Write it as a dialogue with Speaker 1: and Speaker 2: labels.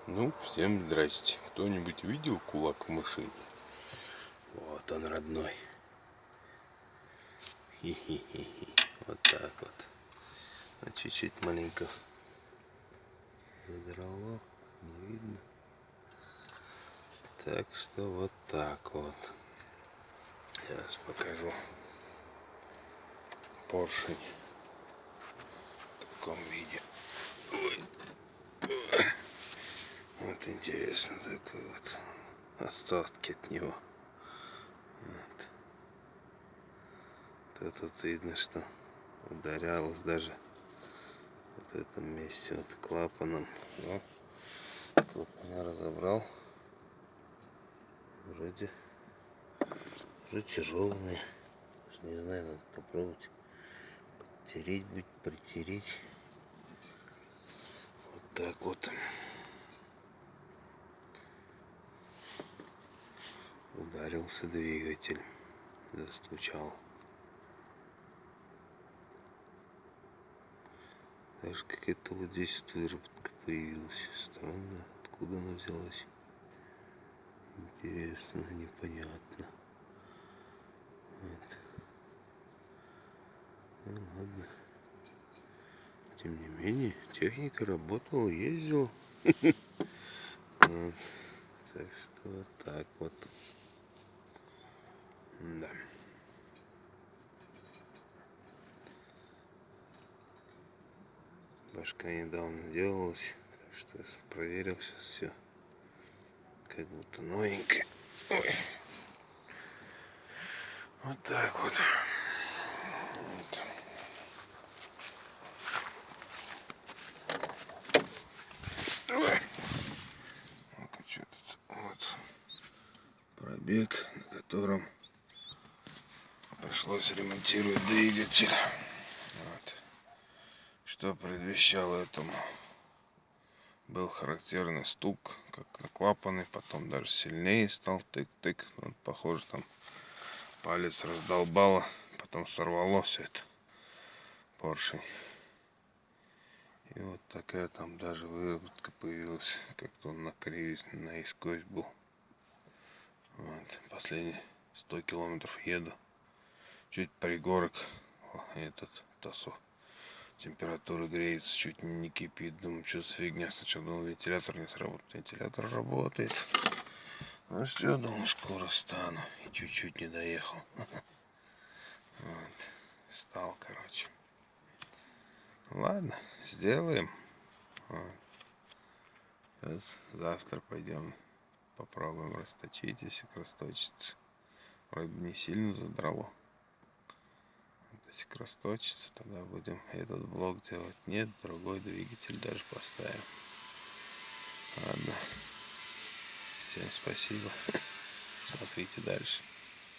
Speaker 1: Ну, всем здрасте. Кто-нибудь видел кулак в машине? Вот он, родной. Хи-хи-хи-хи. Вот так вот. А чуть-чуть маленько задрало. Не видно. Так что вот так вот. Сейчас покажу поршень. В каком виде. Ой. Вот интересно такой вот. Остатки от него. Вот. Тут видно, что ударялось даже вот в этом месте вот клапаном. Но клапан я разобрал. Вроде уже тяжелые. Не знаю, надо попробовать подтереть, притереть. Вот так вот. Ударился двигатель. Застучал. Даже какая-то вот здесь выработка появилась. Странно, откуда она взялась. Интересно, непонятно. Вот. Ну ладно. Тем не менее, техника работала, ездила. Вот. Так что вот так вот. Да. Башка недавно делалась, так что проверил сейчас все. Как будто новенькая. Ой. Вот так вот. Вот. Ну-ка, что тут? Вот. Пробег, на котором пришлось ремонтировать двигатель. Вот. Что предвещало этому? Был характерный стук, как на клапаны, потом даже сильнее стал тык-тык. Вот, похоже, там палец раздолбало, потом сорвало все это, поршень. И вот такая там даже выработка появилась, как-то он наискось был. Вот. Последние 100 километров еду, чуть пригорок, этот тосу. Температура греется, чуть не кипит. Думаю, что за фигня. Сначала думал, вентилятор не сработает. Вентилятор работает. Ну что, думаю, скоро стану. И чуть-чуть не доехал. Вот. Встал, короче. Ладно, сделаем. Вот. Сейчас завтра пойдем попробуем расточить, если расточится. Вроде не сильно задрало. Если расточится, тогда будем этот блок делать. Нет, другой двигатель даже поставим. Ладно. Всем спасибо. Смотрите дальше.